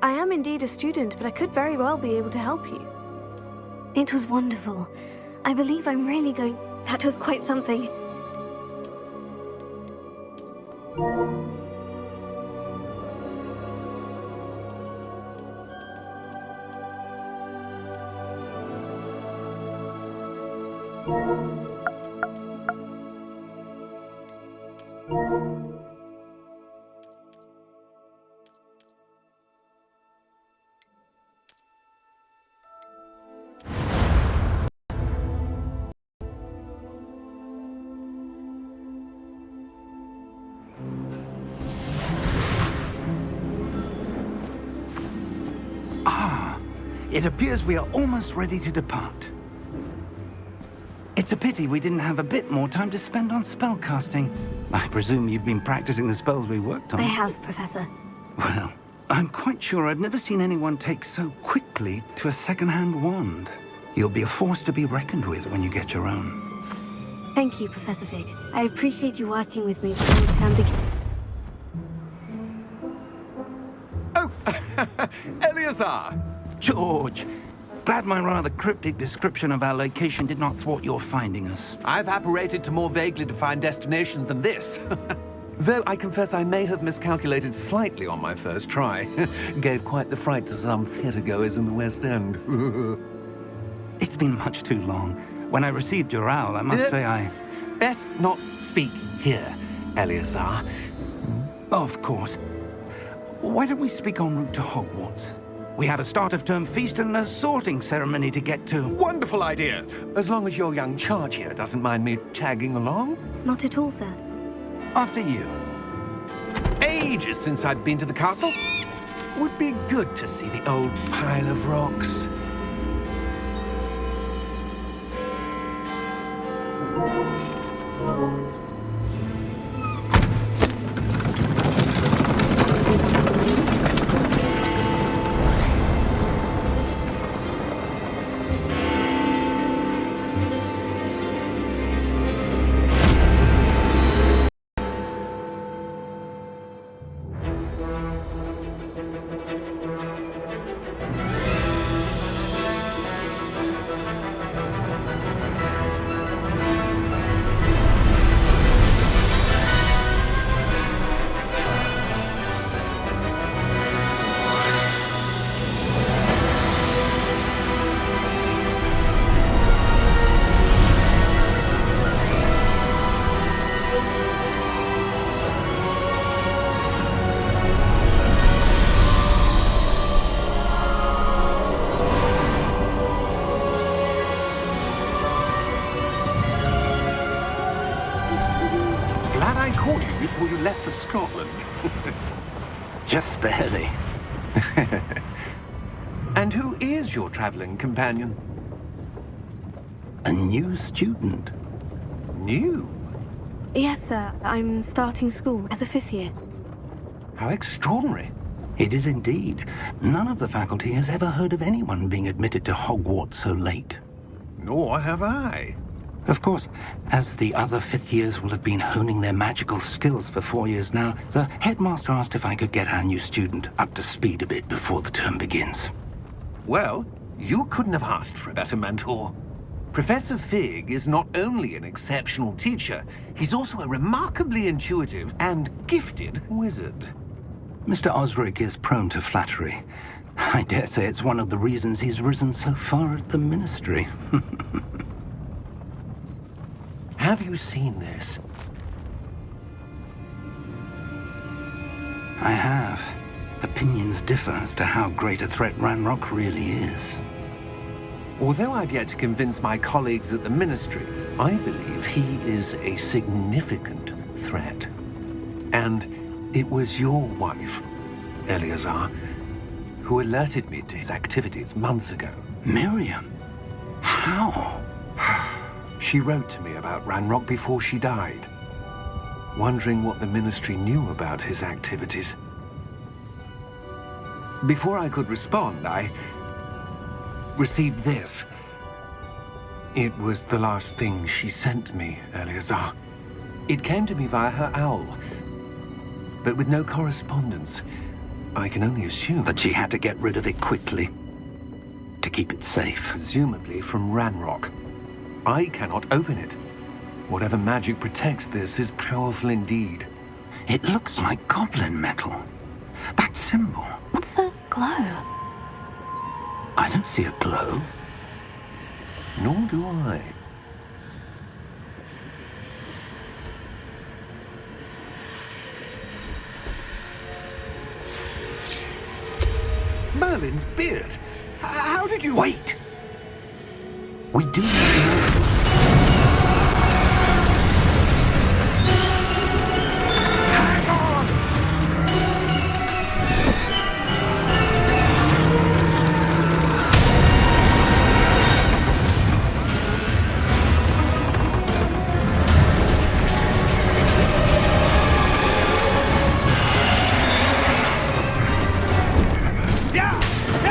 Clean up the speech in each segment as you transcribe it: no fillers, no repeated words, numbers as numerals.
I am indeed a student, but I could very well be able to help you. It was wonderful. I believe I'm really going... That was quite something. It appears we are almost ready to depart. It's a pity we didn't have a bit more time to spend on spellcasting. I presume you've been practicing the spells we worked on. I have, Professor. Well, I'm quite sure I've never seen anyone take so quickly to a second-hand wand. You'll be a force to be reckoned with when you get your own. Thank you, Professor Fig. I appreciate you working with me before the term begins. Oh, Eleazar! George, glad my rather cryptic description of our location did not thwart your finding us. I've apparated to more vaguely defined destinations than this. Though I confess I may have miscalculated slightly on my first try. Gave quite the fright to some theatergoers in the West End. It's been much too long. When I received your owl, I must say I... Best not speak here, Eleazar. Of course. Why don't we speak en route to Hogwarts? We have a start-of-term feast and a sorting ceremony to get to. Wonderful idea! As long as your young charge here doesn't mind me tagging along. Not at all, sir. After you. Ages since I'd been to the castle. Would be good to see the old pile of rocks. Before you left for Scotland. Just barely. And who is your traveling companion? A new student. New? Yes, sir. I'm starting school as a 5th year. How extraordinary. It is indeed. None of the faculty has ever heard of anyone being admitted to Hogwarts so late. Nor have I. Of course, as the other 5th years will have been honing their magical skills for 4 years now, the headmaster asked if I could get our new student up to speed a bit before the term begins. Well, you couldn't have asked for a better mentor. Professor Fig is not only an exceptional teacher, he's also a remarkably intuitive and gifted wizard. Mr. Osric is prone to flattery. I dare say it's one of the reasons he's risen so far at the Ministry. Have you seen this? I have. Opinions differ as to how great a threat Ranrock really is. Although I've yet to convince my colleagues at the Ministry, I believe he is a significant threat. And it was your wife, Eleazar, who alerted me to his activities months ago. Miriam? How? She wrote to me about Ranrock before she died, wondering what the Ministry knew about his activities. Before I could respond, I received this. It was the last thing she sent me, Eleazar. It came to me via her owl, but with no correspondence. I can only assume That she had to get rid of it quickly. To keep it safe. presumably from Ranrock. I cannot open it. Whatever magic protects this is powerful indeed. It looks like goblin metal. That symbol. What's the glow? I don't see a glow. Nor do I. Merlin's beard! How did you... Wait! We do need to know. Hang on! Yeah! Yeah!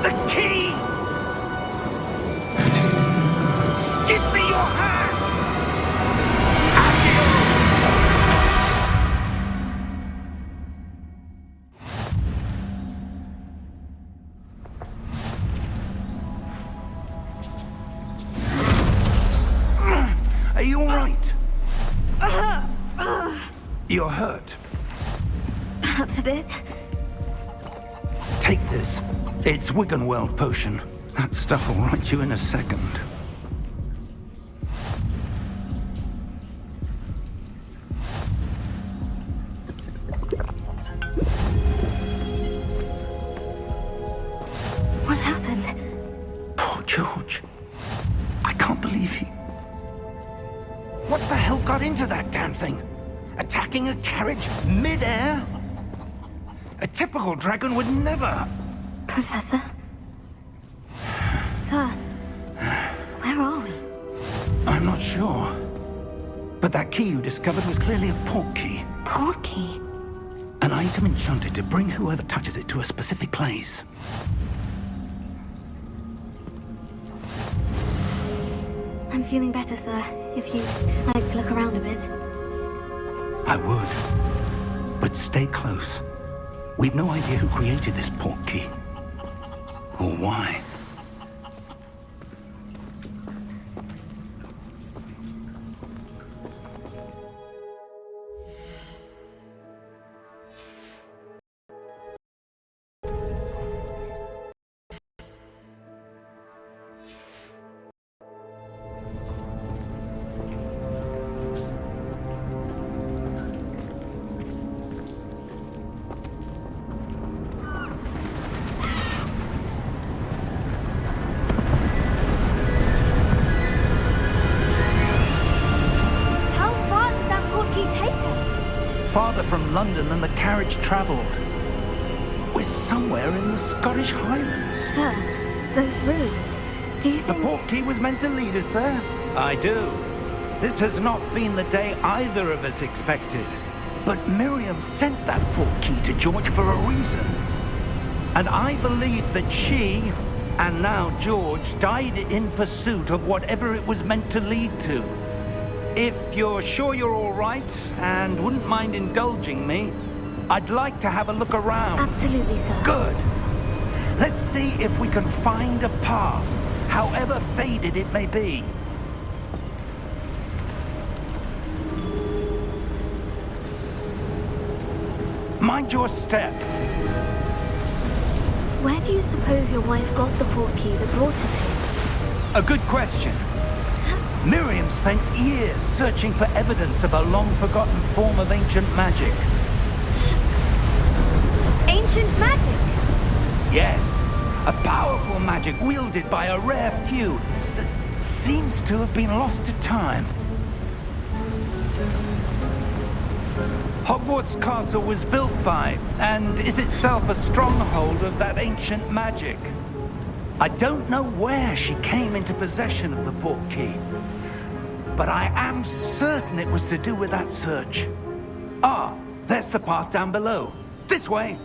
The key! Give me your hand! Are you all right? You're hurt. Perhaps a bit. Take this. It's Wiggenweld potion. That stuff will right you in a second. What happened? Poor George. I can't believe he... What the hell got into that damn thing? Attacking a carriage mid-air? A typical dragon would never... Professor? Sir, where are we? I'm not sure. But that key you discovered was clearly a portkey. Portkey? An item enchanted to bring whoever touches it to a specific place. I'm feeling better, sir. If you'd like to look around a bit. I would. But stay close. We've no idea who created this portkey. Or why. How far did that portkey take us? Farther from London than the carriage travelled. We're somewhere in the Scottish Highlands. Sir, those ruins. Do you The think... portkey was meant to lead us there? I do. This has not been the day either of us expected. But Miriam sent that portkey to George for a reason. And I believe that she, and now George, died in pursuit of whatever it was meant to lead to. If you're sure you're all right, and wouldn't mind indulging me, I'd like to have a look around. Absolutely, sir. Good. Let's see if we can find a path, however faded it may be. Mind your step. Where do you suppose your wife got the portkey that brought us here? A good question. Miriam spent years searching for evidence of a long-forgotten form of ancient magic. Ancient magic? Yes, a powerful magic wielded by a rare few that seems to have been lost to time. Hogwarts Castle was built by, and is itself a stronghold of that ancient magic. I don't know where she came into possession of the portkey, but I am certain it was to do with that search. Ah, there's the path down below. This way.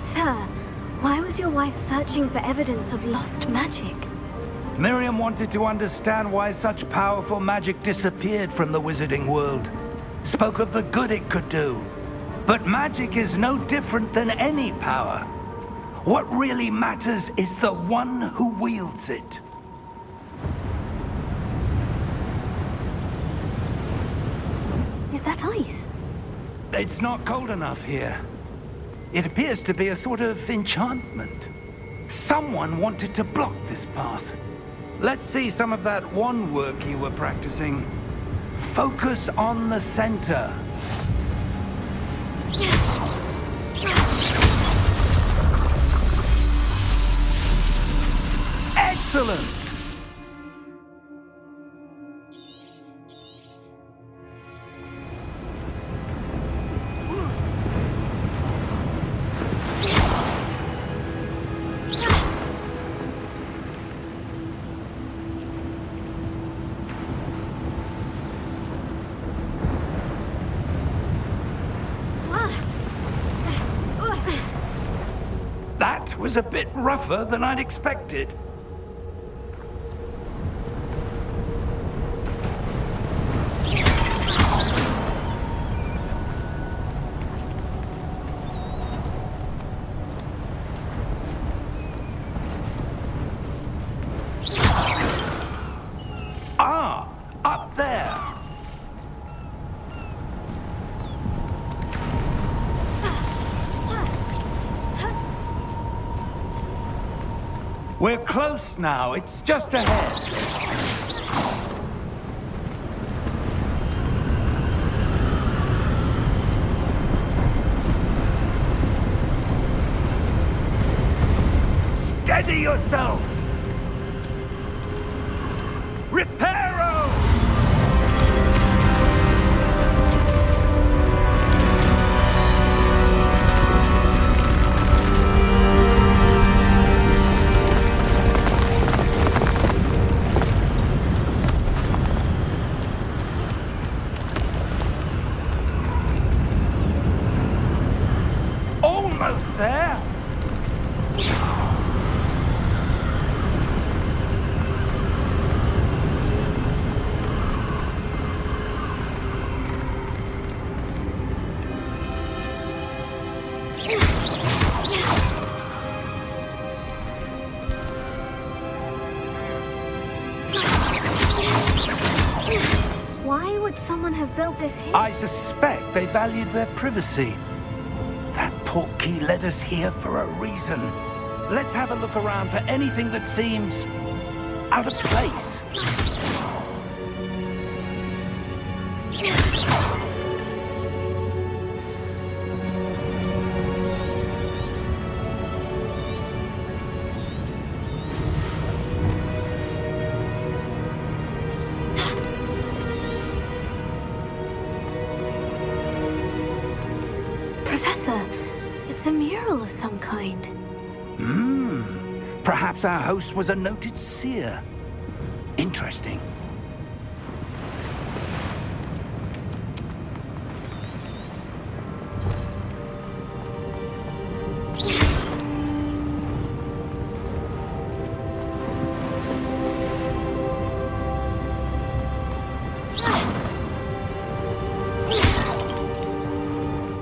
sir, why was your wife searching for evidence of lost magic? Miriam wanted to understand why such powerful magic disappeared from the wizarding world. Spoke of the good it could do. But magic is no different than any power. What really matters is the one who wields it. Is that ice? It's not cold enough here. It appears to be a sort of enchantment. Someone wanted to block this path. Let's see some of that wand work you were practicing. Focus on the center. Excellent! That was a bit rougher than I'd expected. Ah, up there. We're close now. It's just ahead. Steady yourself. Reparo! Almost there. Why would someone have built this here? I suspect they valued their privacy. That Portkey led us here for a reason. Let's have a look around for anything that seems out of place. Professor, it's a mural of some kind. Perhaps our host was a noted seer. Interesting.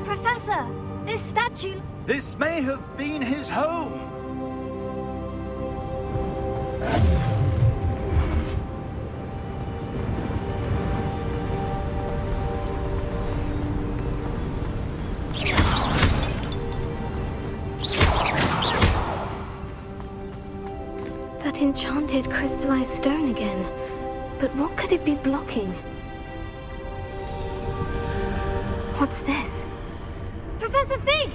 Professor, this statue... This may have been his home. That enchanted crystallized stone again. But what could it be blocking? What's this? Professor Fig!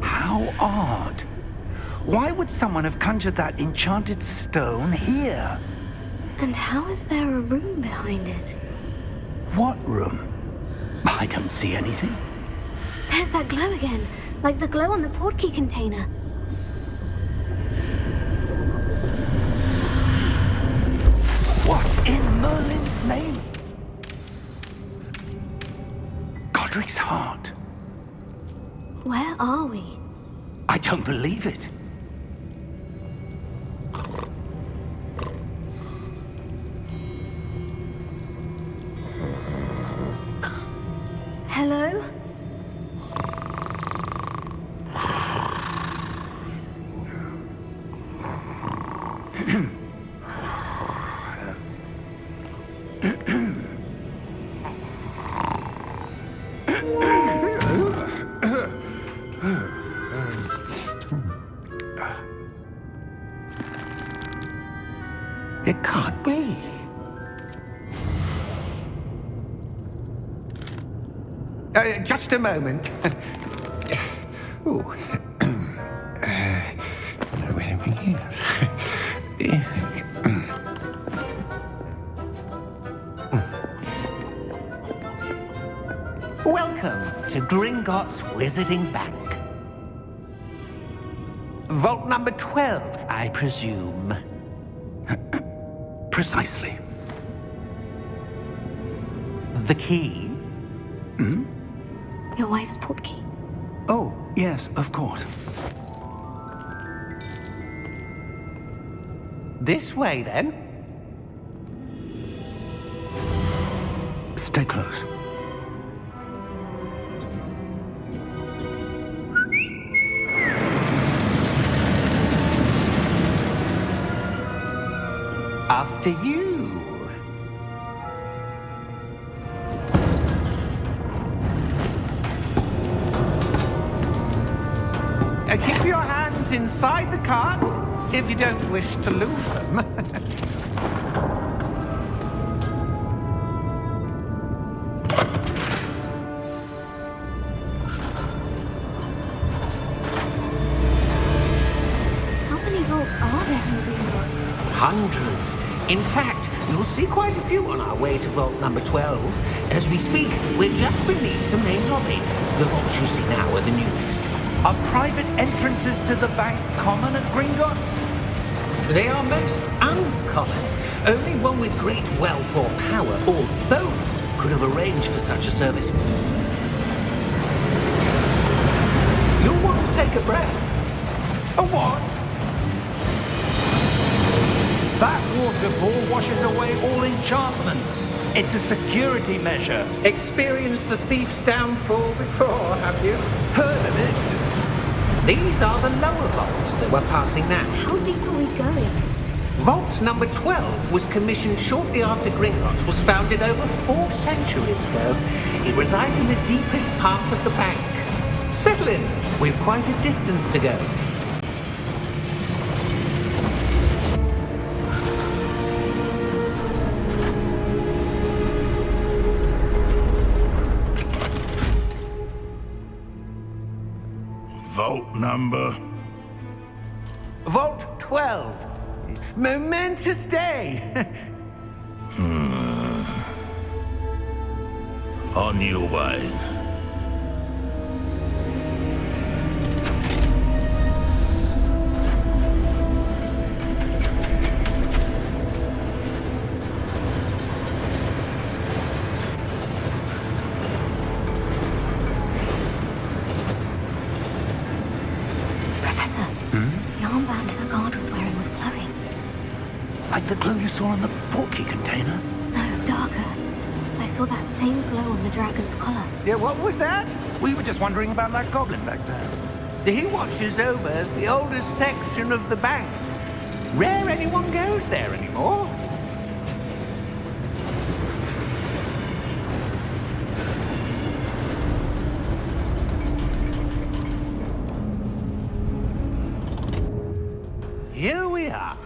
How odd. Why would someone have conjured that enchanted stone here? And how is there a room behind it? What room? I don't see anything. There's that glow again, like the glow on the Portkey container. Merlin's name? Godric's heart. Where are we? I don't believe it. Hello? It can't be. Just a moment. Ooh. Where are we here? Welcome to Gringotts Wizarding Bank. Vault number 12, I presume. Precisely. The key? Your wife's portkey. Oh, yes, of course. This way, then. Stay close. After you. Keep your hands inside the cart if you don't wish to lose them. How many vaults are there in Gringotts? Hundreds. In fact, you'll see quite a few on our way to vault number 12. As we speak, we're just beneath the main lobby. The vaults you see now are the newest. Are private entrances to the bank common at Gringotts? They are most uncommon. Only one with great wealth or power, or both, could have arranged for such a service. You'll want to take a breath. A what? That waterfall washes away all enchantments. It's a security measure. Experienced the thief's downfall before, have you? Heard of it? These are the lower vaults that we're passing now. How deep are we going? Vault number 12 was commissioned shortly after Gringotts was founded over 4 centuries ago. It resides in the deepest part of the bank. Settle in. We've quite a distance to go. Vault number? Vault 12. Momentous day. On your way. Professor, the armband the guard was wearing was glowing. Like the glow you saw on the Portkey container? No, darker. I saw that same glow on the dragon's collar. Yeah, what was that? We were just wondering about that goblin back there. He watches over the oldest section of the bank. Rare anyone goes there anymore. Here we are.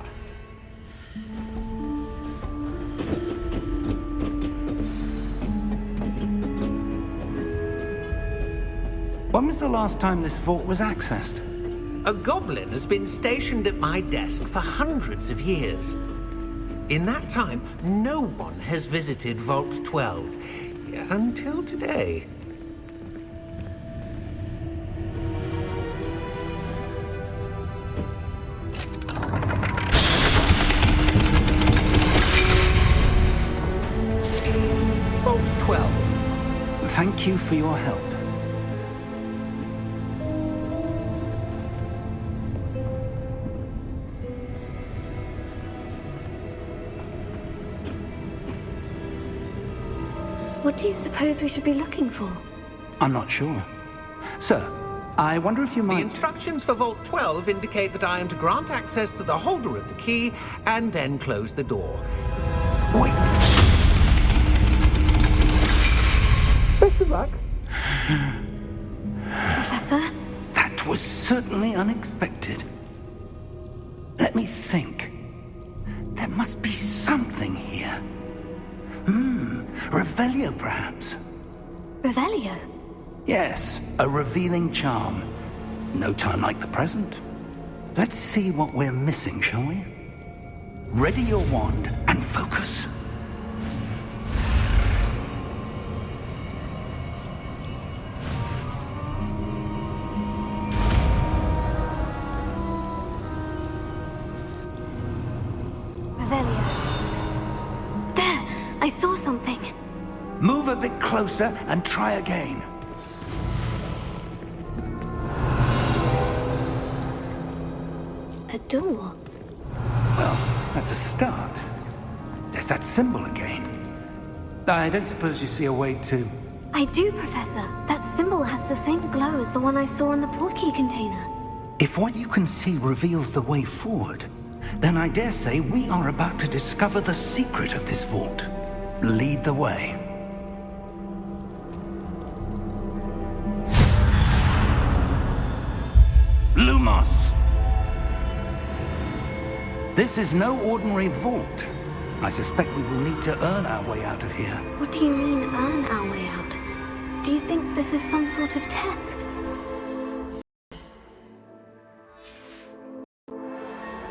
When was the last time this vault was accessed? A goblin has been stationed at my desk for hundreds of years. In that time, no one has visited Vault 12 until today. thank you for your help. What do you suppose we should be looking for? I'm not sure. Sir, I wonder if you The might... instructions for Vault 12 indicate that I am to grant access to the holder of the key and then close the door. Wait! Best of luck. Professor? That was certainly unexpected. Let me think. There must be something here. Revelio, perhaps? Revelio? Yes, a revealing charm. No time like the present. Let's see what we're missing, shall we? Ready your wand and focus. Revelio. There! I saw something. Move a bit closer and try again. A door. Well, that's a start. There's that symbol again. I don't suppose you see a way to... I do, Professor. That symbol has the same glow as the one I saw in the Portkey container. If what you can see reveals the way forward, then I dare say we are about to discover the secret of this vault. Lead the way. Lumos! This is no ordinary vault. I suspect we will need to earn our way out of here. What do you mean, earn our way out? Do you think this is some sort of test?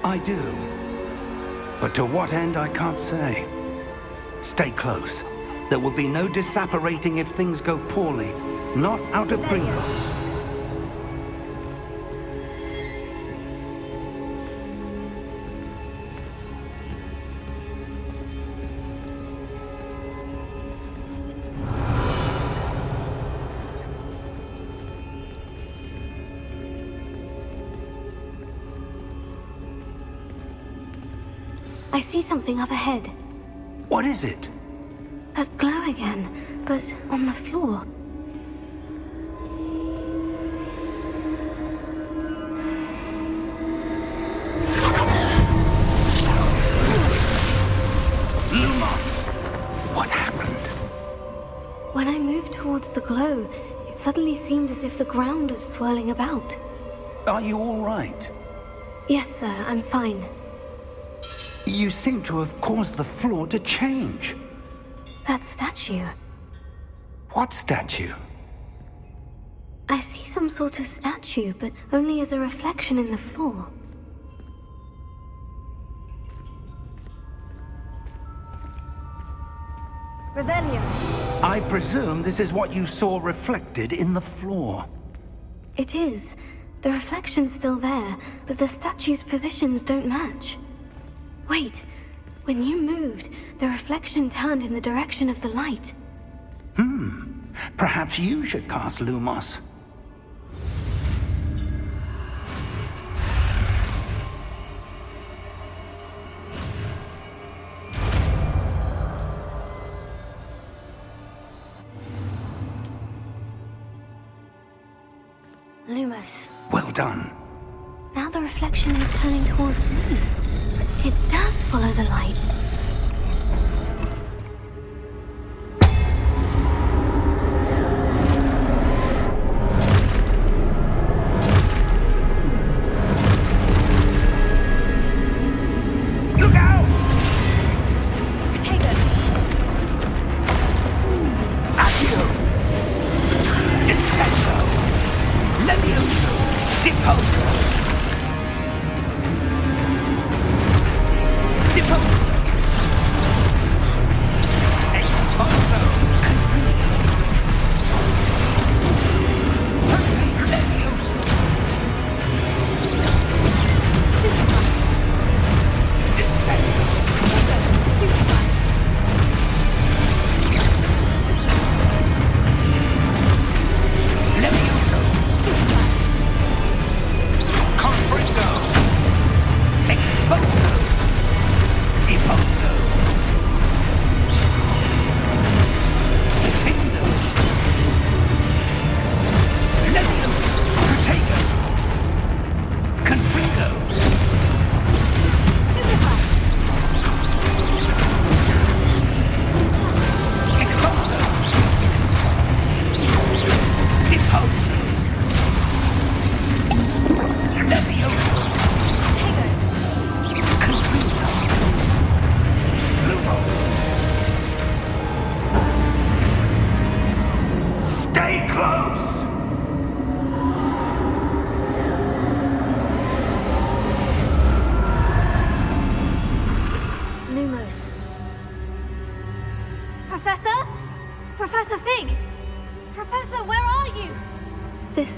I do. But to what end, I can't say. Stay close. There will be no disapparating if things go poorly. Not out of Gringotts. I see something up ahead. What is it? That glow again, but on the floor. Lumos! What happened? When I moved towards the glow, it suddenly seemed as if the ground was swirling about. Are you all right? Yes, sir, I'm fine. You seem to have caused the floor to change. That statue. What statue? I see some sort of statue, but only as a reflection in the floor. Revelio. I presume this is what you saw reflected in the floor. It is. The reflection's still there, but the statue's positions don't match. Wait. When you moved, the reflection turned in the direction of the light. Perhaps you should cast Lumos. Lumos. Well done. Now the reflection is turning towards me. It does follow the light. Look out! Potato! Accio! Descendo! Levioso! Deposo! Deposo! Exposo! Confuso! Perfect Levioso! Stupefy! Descendo! Stupefy!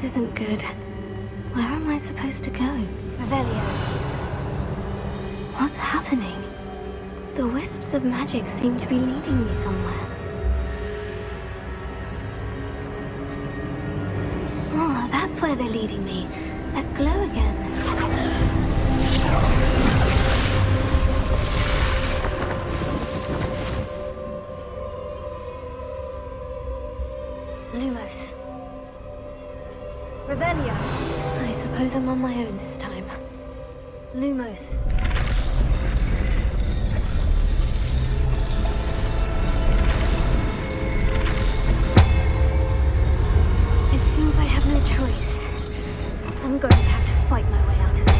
isn't good. Where am I supposed to go? Revelio. What's happening? The wisps of magic seem to be leading me somewhere. Oh, that's where they're leading me. That glow again. Lumos. Revelio. I suppose I'm on my own this time. Lumos. It seems I have no choice. I'm going to have to fight my way out of here.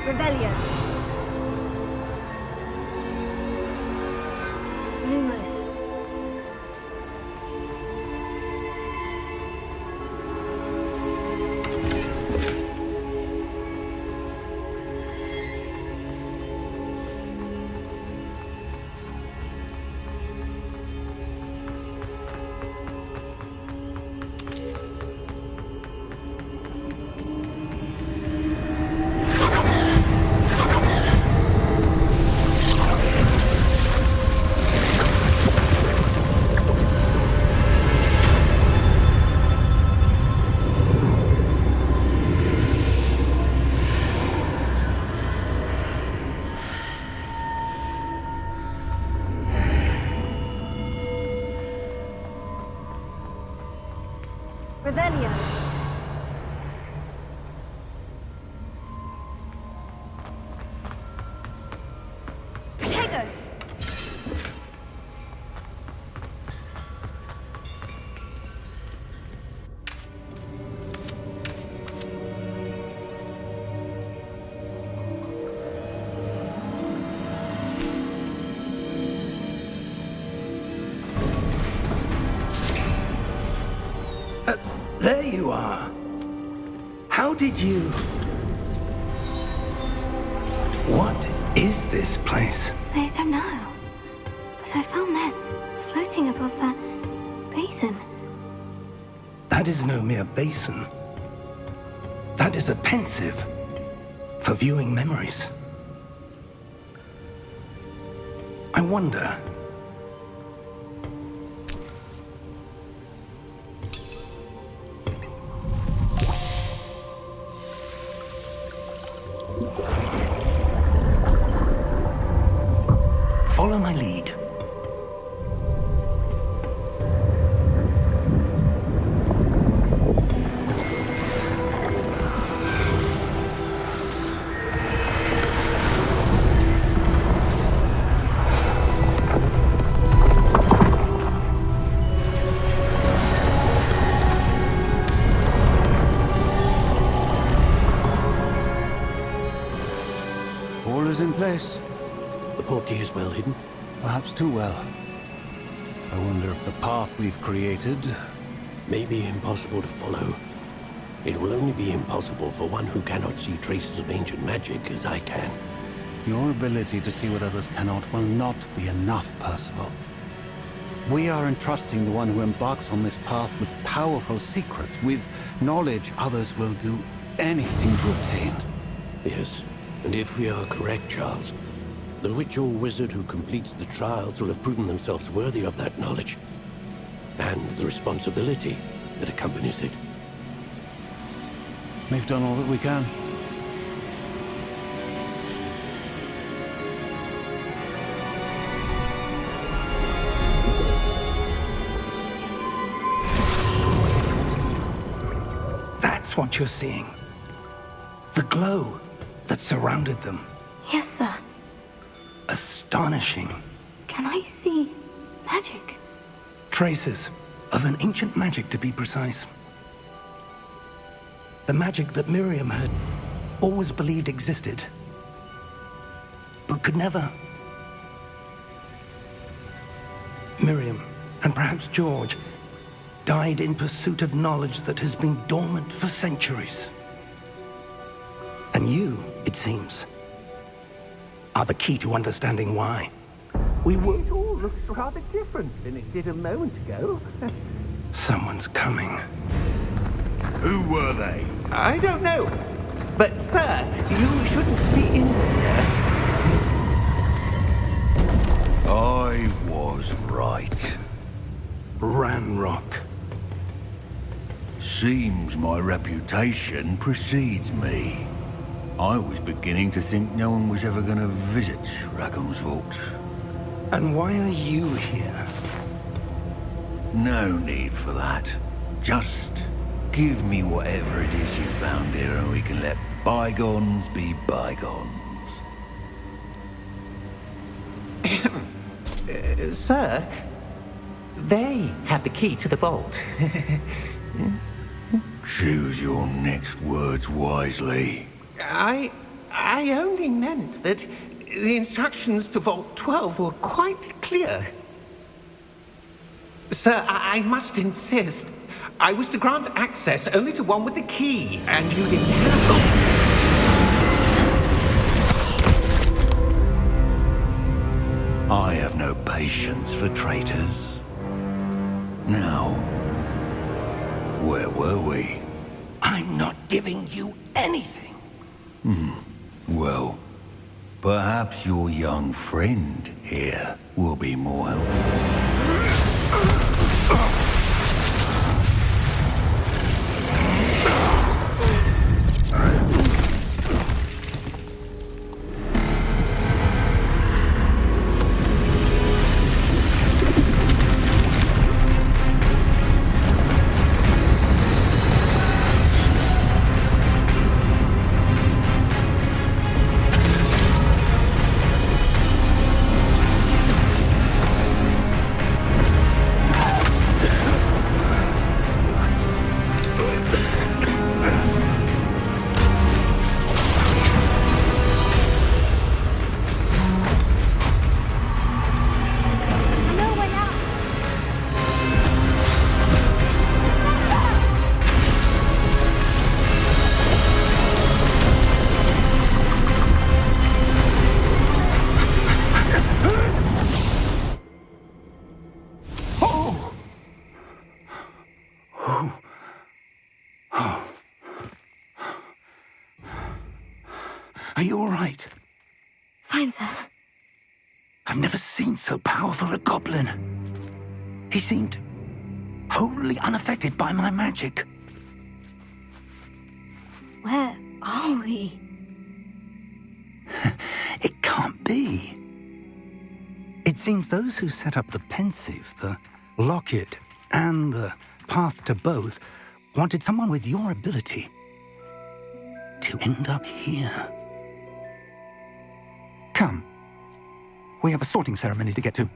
Revelio. Lumos. Revelio. Protego. There you are. How did you... What is this place? I don't know. But I found this floating above that basin. That is no mere basin. That is a pensive for viewing memories. I wonder... Follow my lead. All is in place. The Portkey is well hidden. Perhaps too well. I wonder if the path we've created... May be impossible to follow. It will only be impossible for one who cannot see traces of ancient magic as I can. Your ability to see what others cannot will not be enough, Percival. We are entrusting the one who embarks on this path with powerful secrets, with knowledge others will do anything to obtain. Yes, and if we are correct, Charles, the witch or wizard who completes the trials will have proven themselves worthy of that knowledge, and the responsibility that accompanies it. We've done all that we can. That's what you're seeing. The glow that surrounded them. Yes, sir. Astonishing. Can I see magic? Traces of an ancient magic, to be precise. The magic that Miriam had always believed existed, but could never. Miriam, and perhaps George, died in pursuit of knowledge that has been dormant for centuries. And you, it seems, are the key to understanding why. We were... It all looks rather different than it did a moment ago. Someone's coming. Who were they? I don't know. But, sir, you shouldn't be in here. I was right. Ranrock. Seems my reputation precedes me. I was beginning to think no one was ever going to visit Rackham's vault. And why are you here? No need for that. Just give me whatever it is you found here and we can let bygones be bygones. Sir, they have the key to the vault. Choose your next words wisely. I only meant that the instructions to Vault 12 were quite clear. Sir, I must insist. I was to grant access only to one with the key, and you didn't have it. I have no patience for traitors. Now, where were we? I'm not giving you anything. Well, perhaps your young friend here will be more helpful. Are you all right? Fine, sir. I've never seen so powerful a goblin. He seemed wholly unaffected by my magic. Where are we? It can't be. It seems those who set up the pensive, the locket, and the path to both wanted someone with your ability to end up here. Come. We have a sorting ceremony to get to.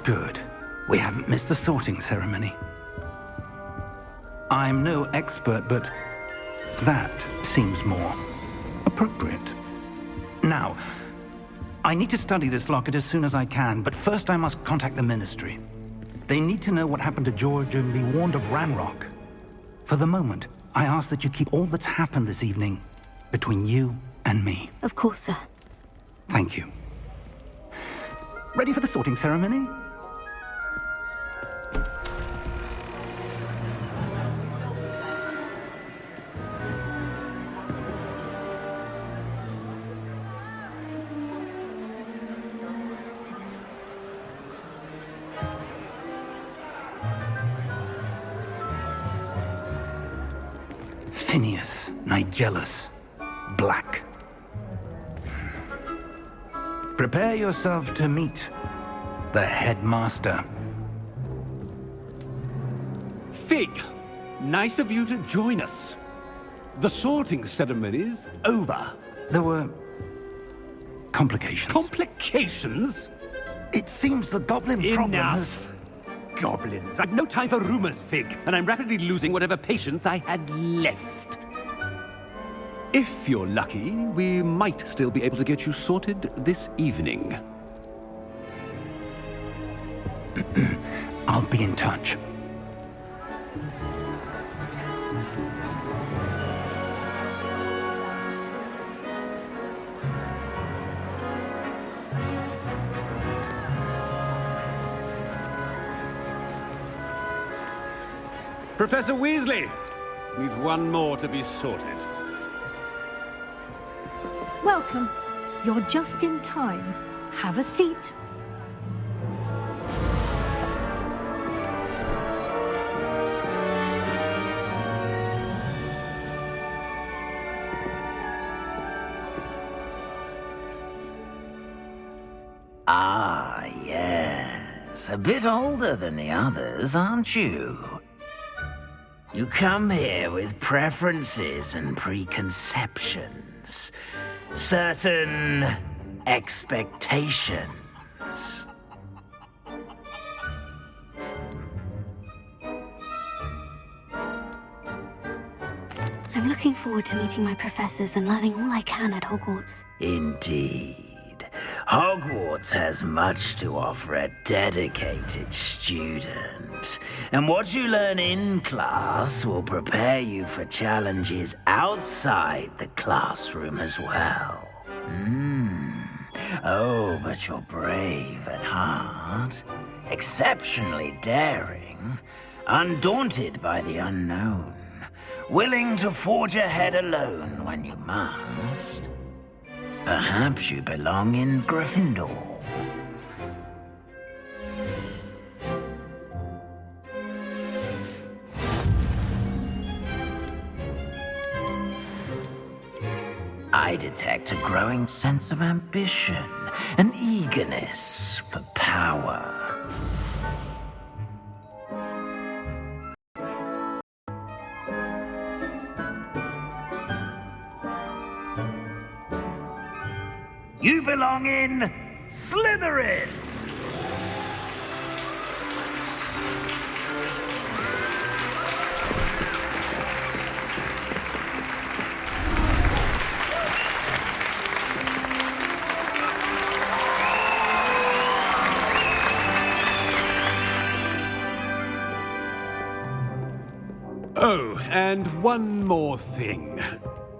Good. We haven't missed the sorting ceremony. I'm no expert, but that seems more appropriate. Now, I need to study this locket as soon as I can, but first I must contact the Ministry. They need to know what happened to George and be warned of Ranrock. For the moment, I ask that you keep all that's happened this evening between you and me. Of course, sir. Thank you. Ready for the sorting ceremony? Phineas, Nigellus, Black. Prepare yourself to meet the headmaster. Fig, nice of you to join us. The sorting ceremony's over. There were complications. Complications? It seems the goblin problem has... Enough! Goblins. I've no time for rumors, Fig, and I'm rapidly losing whatever patience I had left. If you're lucky, we might still be able to get you sorted this evening. I'll be in touch. Professor Weasley, we've one more to be sorted. Welcome. You're just in time. Have a seat. Ah, yes. A bit older than the others, aren't you? You come here with preferences and preconceptions. Certain expectations. I'm looking forward to meeting my professors and learning all I can at Hogwarts. Indeed. Hogwarts has much to offer a dedicated student. And what you learn in class will prepare you for challenges outside the classroom as well. Oh, but you're brave at heart, exceptionally daring, undaunted by the unknown, willing to forge ahead alone when you must. Perhaps you belong in Gryffindor. I detect a growing sense of ambition, an eagerness for power. You belong in Slytherin! Oh, and one more thing.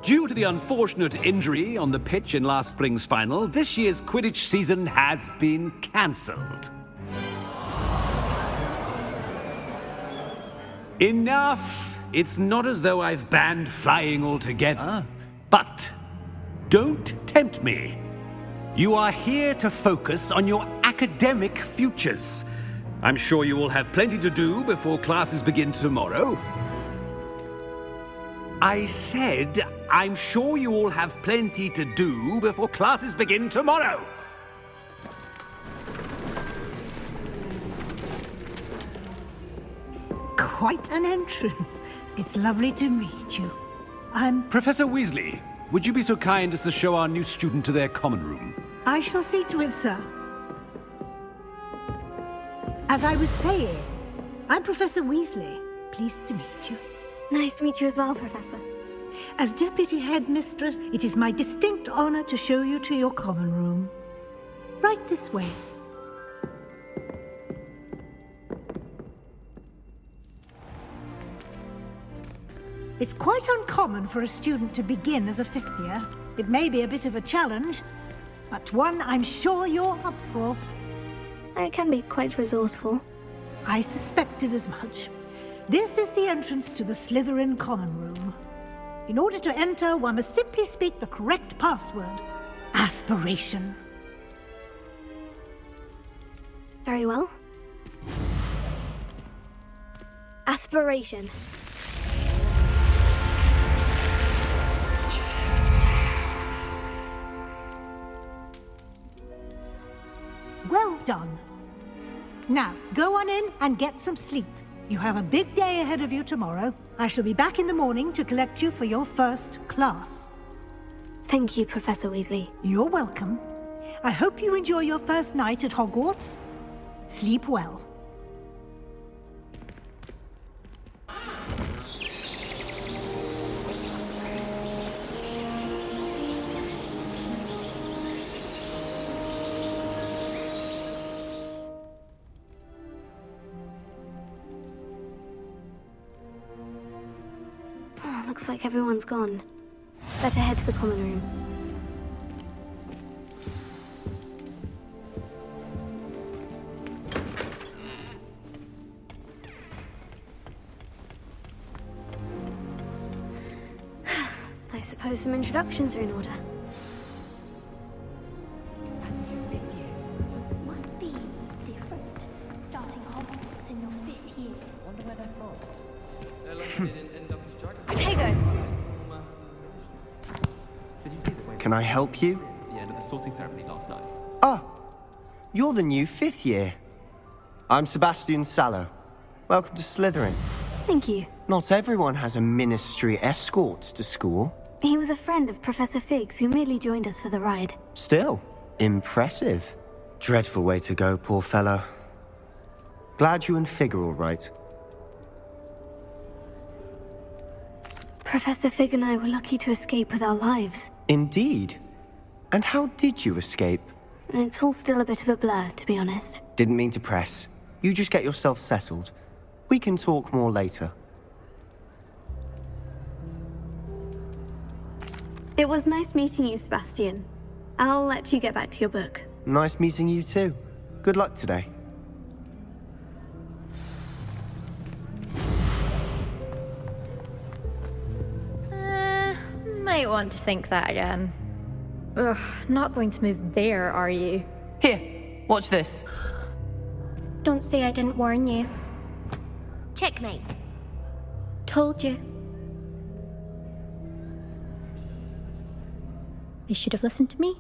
Due to the unfortunate injury on the pitch in last spring's final, this year's Quidditch season has been cancelled. Enough! It's not as though I've banned flying altogether, but don't tempt me. You are here to focus on your academic futures. I'm sure you will have plenty to do before classes begin tomorrow. I said, I'm sure you all have plenty to do before classes begin tomorrow. Quite an entrance. It's lovely to meet you. I'm... Professor Weasley, would you be so kind as to show our new student to their common room? I shall see to it, sir. As I was saying, I'm Professor Weasley. Pleased to meet you. Nice to meet you as well, Professor. As Deputy Headmistress, it is my distinct honor to show you to your common room. Right this way. It's quite uncommon for a student to begin as a fifth year. It may be a bit of a challenge, but one I'm sure you're up for. I can be quite resourceful. I suspected as much. This is the entrance to the Slytherin common room. In order to enter, one must simply speak the correct password. Aspiration. Very well. Aspiration. Well done. Now, go on in and get some sleep. You have a big day ahead of you tomorrow. I shall be back in the morning to collect you for your first class. Thank you, Professor Weasley. You're welcome. I hope you enjoy your first night at Hogwarts. Sleep well. Looks like everyone's gone. Better head to the common room. I suppose some introductions are in order. Must be different. Starting Hogwarts in your 5th year. Wonder where they're from. They're lucky they didn't end up as dragons. Can I help you? The end of the sorting ceremony last night. Ah, you're the new 5th year. I'm Sebastian Sallow. Welcome to Slytherin. Thank you. Not everyone has a ministry escort to school. He was a friend of Professor Fig's who merely joined us for the ride. Still, impressive. Dreadful way to go, poor fellow. Glad you and Fig are all right. Professor Fig and I were lucky to escape with our lives. Indeed. And how did you escape? It's all still a bit of a blur, to be honest. Didn't mean to press. You just get yourself settled. We can talk more later. It was nice meeting you, Sebastian. I'll let you get back to your book. Nice meeting you too. Good luck today. Might want to think that again. Ugh, not going to move there, are you? Here, watch this. Don't say I didn't warn you. Checkmate. Told you. They should have listened to me.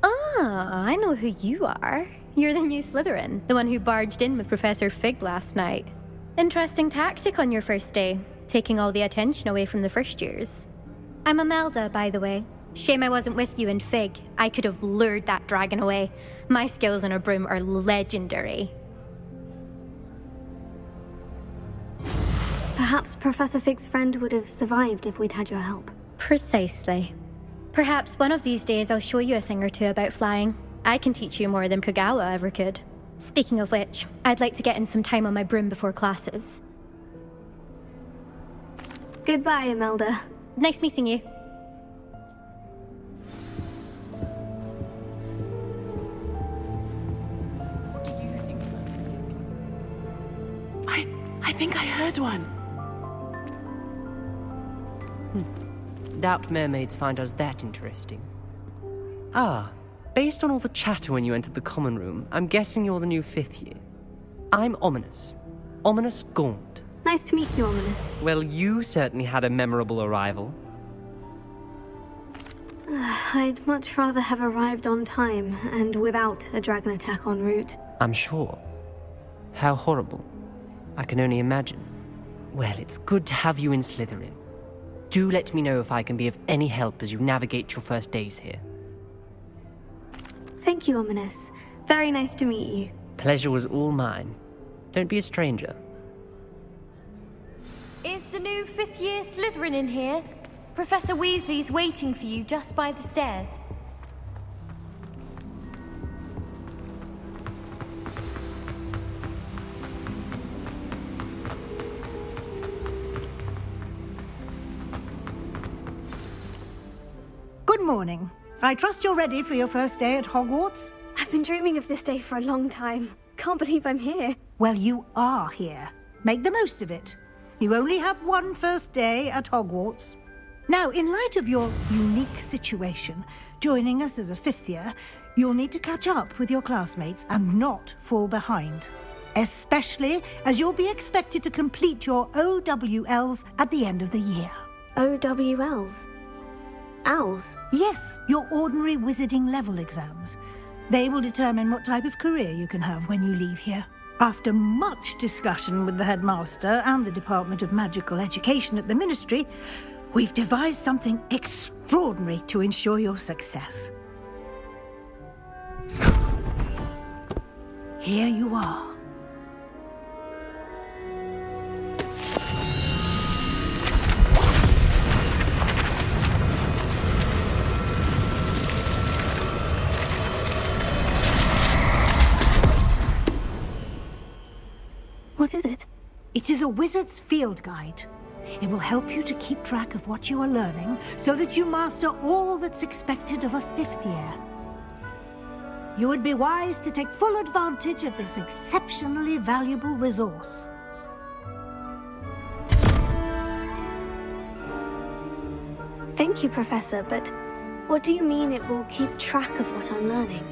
Ah, I know who you are. You're the new Slytherin, the one who barged in with Professor Fig last night. Interesting tactic on your first day, taking all the attention away from the first years. I'm Imelda, by the way. Shame I wasn't with you in Fig. I could have lured that dragon away. My skills on a broom are legendary. Perhaps Professor Fig's friend would have survived if we'd had your help. Precisely. Perhaps one of these days I'll show you a thing or two about flying. I can teach you more than Kagawa ever could. Speaking of which, I'd like to get in some time on my broom before classes. Goodbye, Imelda. Nice meeting you. What do you think about this? I think I heard one. Doubt mermaids find us that interesting. Ah, based on all the chatter when you entered the common room, I'm guessing you're the new 5th year. I'm Ominous. Ominous Gaunt. Nice to meet you, Ominous. Well, you certainly had a memorable arrival. I'd much rather have arrived on time and without a dragon attack en route. I'm sure. How horrible. I can only imagine. Well, it's good to have you in Slytherin. Do let me know if I can be of any help as you navigate your first days here. Thank you, Ominous. Very nice to meet you. pleasure was all mine. Don't be a stranger. Is the new fifth-year Slytherin in here? Professor Weasley's waiting for you just by the stairs. Good morning. I trust you're ready for your first day at Hogwarts? I've been dreaming of this day for a long time. Can't believe I'm here. Well, you are here. Make the most of it. You only have one first day at Hogwarts. Now, in light of your unique situation, joining us as a fifth year, you'll need to catch up with your classmates and not fall behind. Especially as you'll be expected to complete your OWLs at the end of the year. OWLs? Owls? Yes, your ordinary wizarding level exams. They will determine what type of career you can have when you leave here. After much discussion with the headmaster and the Department of Magical Education at the Ministry, we've devised something extraordinary to ensure your success. Here you are. What is it? It is a wizard's field guide. It will help you to keep track of what you are learning so that you master all that's expected of a fifth year. You would be wise to take full advantage of this exceptionally valuable resource. Thank you, Professor, but what do you mean it will keep track of what I'm learning?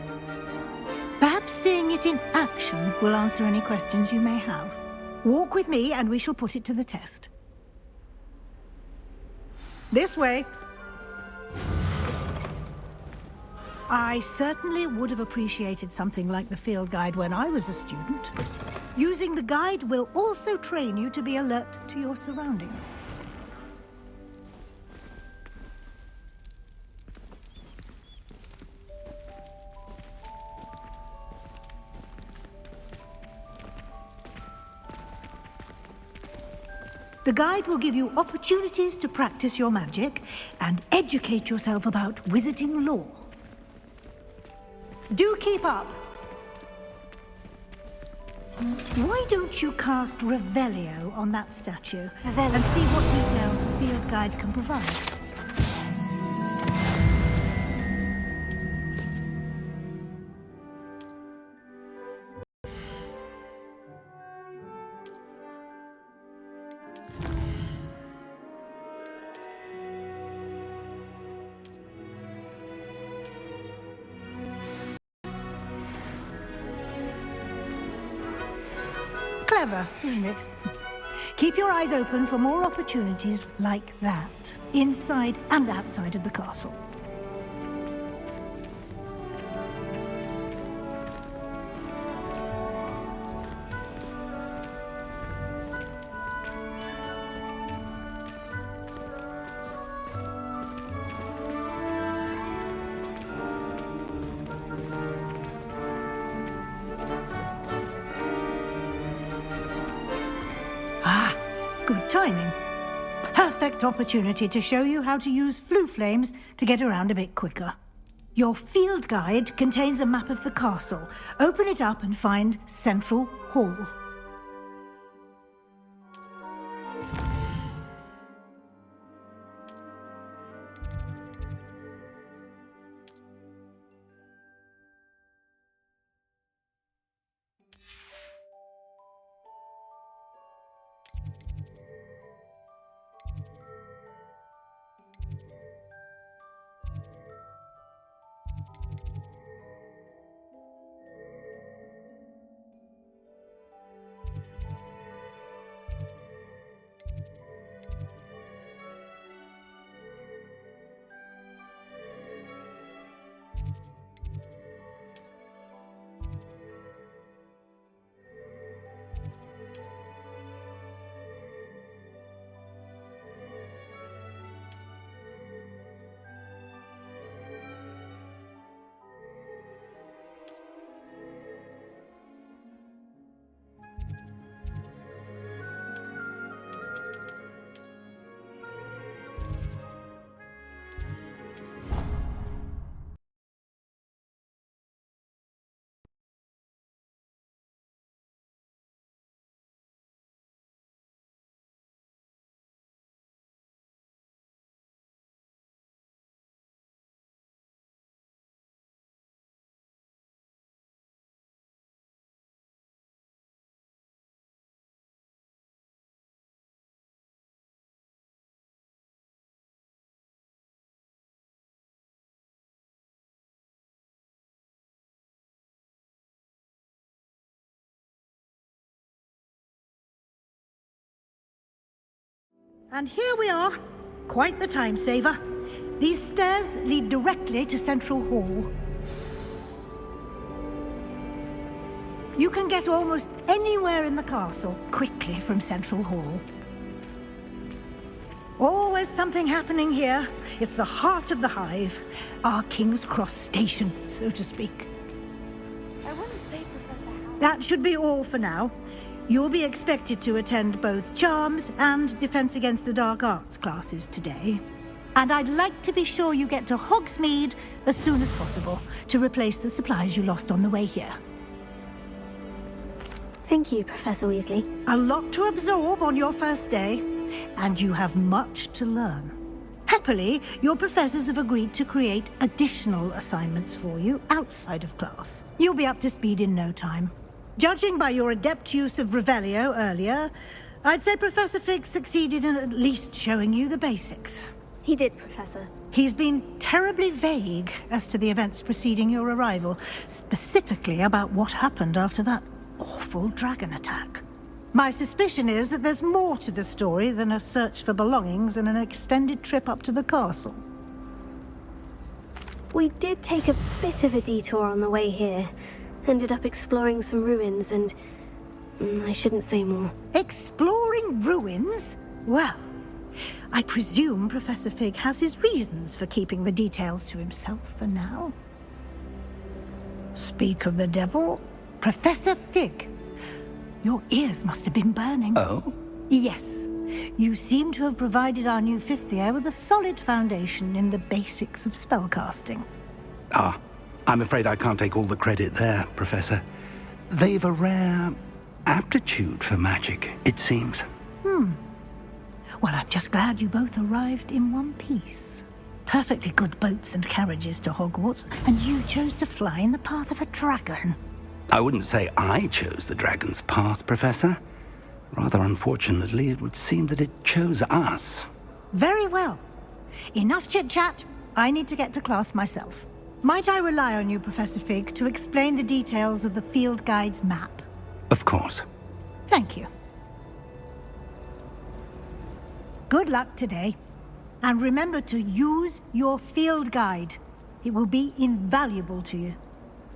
Perhaps seeing it in action will answer any questions you may have. Walk with me and we shall put it to the test. This way. I certainly would have appreciated something like the field guide when I was a student. Using the guide will also train you to be alert to your surroundings. The guide will give you opportunities to practice your magic and educate yourself about wizarding lore. Do keep up! Why don't you cast Revelio on that statue and see what details the field guide can provide? Clever, isn't it? Keep your eyes open for more opportunities like that, inside and outside of the castle. Good timing. Perfect opportunity to show you how to use flue flames to get around a bit quicker. Your field guide contains a map of the castle. Open it up and find Central Hall. And here we are. Quite the time saver. These stairs lead directly to Central Hall. You can get almost anywhere in the castle quickly from Central Hall. Always something happening here. It's the heart of the Hive. Our King's Cross station, so to speak. I wouldn't say Professor Howard. That should be all for now. You'll be expected to attend both Charms and Defense Against the Dark Arts classes today. And I'd like to be sure you get to Hogsmeade as soon as possible to replace the supplies you lost on the way here. Thank you, Professor Weasley. A lot to absorb on your first day, and you have much to learn. Happily, your professors have agreed to create additional assignments for you outside of class. You'll be up to speed in no time. Judging by your adept use of Revelio earlier, I'd say Professor Fig succeeded in at least showing you the basics. He did, Professor. He's been terribly vague as to the events preceding your arrival, specifically about what happened after that awful dragon attack. My suspicion is that there's more to the story than a search for belongings and an extended trip up to the castle. We did take a bit of a detour on the way here. Ended up exploring some ruins and... I shouldn't say more. Exploring ruins? Well, I presume Professor Fig has his reasons for keeping the details to himself for now. Speak of the devil, Professor Fig. Your ears must have been burning. Oh? Yes. You seem to have provided our new fifth year with a solid foundation in the basics of spellcasting. Ah, I'm afraid I can't take all the credit there, Professor. They've a rare aptitude for magic, it seems. Well, I'm just glad you both arrived in one piece. Perfectly good boats and carriages to Hogwarts, and you chose to fly in the path of a dragon. I wouldn't say I chose the dragon's path, Professor. Rather unfortunately, it would seem that it chose us. Very well. Enough chit-chat. I need to get to class myself. Might I rely on you, Professor Fig, to explain the details of the field guide's map? Of course. Thank you. Good luck today. And remember to use your field guide. It will be invaluable to you.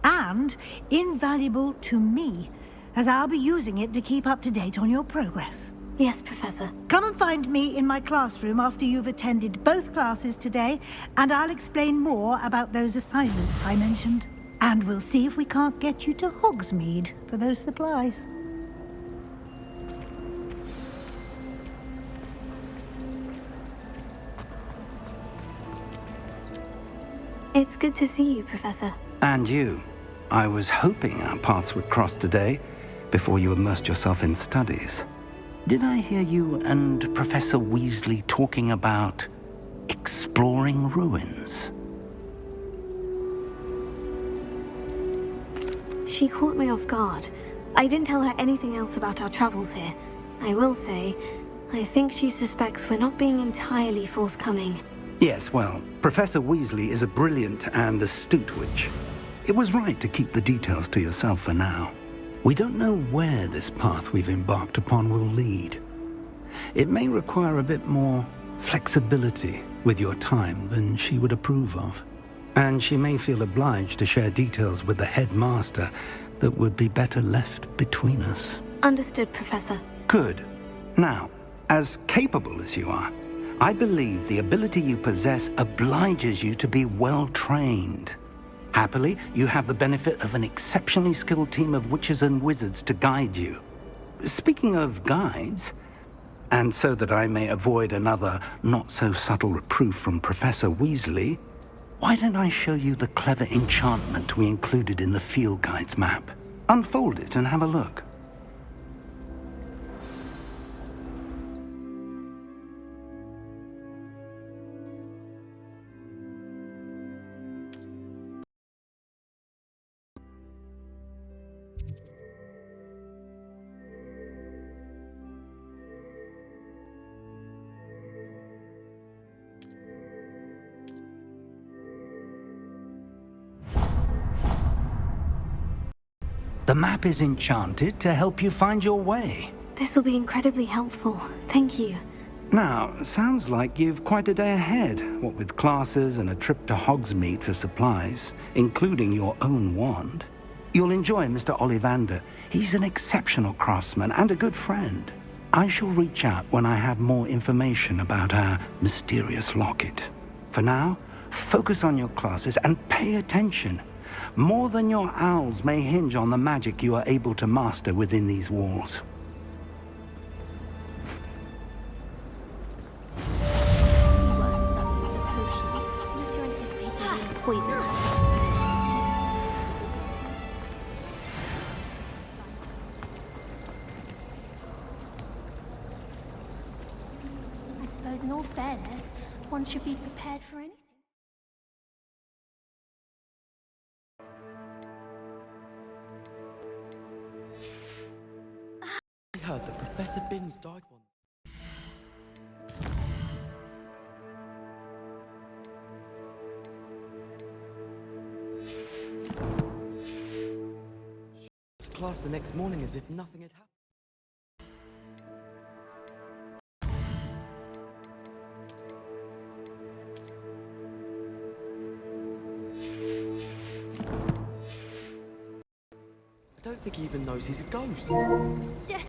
And invaluable to me, as I'll be using it to keep up to date on your progress. Yes, Professor. Come and find me in my classroom after you've attended both classes today, and I'll explain more about those assignments I mentioned. And we'll see if we can't get you to Hogsmeade for those supplies. It's good to see you, Professor. And you. I was hoping our paths would cross today, before you immersed yourself in studies. Did I hear you and Professor Weasley talking about exploring ruins? She caught me off guard. I didn't tell her anything else about our travels here. I will say, I think she suspects we're not being entirely forthcoming. Yes, well, Professor Weasley is a brilliant and astute witch. It was right to keep the details to yourself for now. We don't know where this path we've embarked upon will lead. It may require a bit more flexibility with your time than she would approve of. And she may feel obliged to share details with the headmaster that would be better left between us. Understood, Professor. Good. Now, as capable as you are, I believe the ability you possess obliges you to be well trained. Happily, you have the benefit of an exceptionally skilled team of witches and wizards to guide you. Speaking of guides, and so that I may avoid another not-so-subtle reproof from Professor Weasley, why don't I show you the clever enchantment we included in the field guide's map? Unfold it and have a look. The map is enchanted to help you find your way. This will be incredibly helpful. Thank you. Now, sounds like you've quite a day ahead, what with classes and a trip to Hogsmeade for supplies, including your own wand. You'll enjoy Mr. Ollivander. He's an exceptional craftsman and a good friend. I shall reach out when I have more information about our mysterious locket. For now, focus on your classes and pay attention. More than your owls may hinge on the magic you are able to master within these walls. Poison. I suppose in all fairness, one should be prepared for anything. I heard that Professor Binns died one. Class the next morning as if nothing had happened. I don't think he even knows he's a ghost. Yes.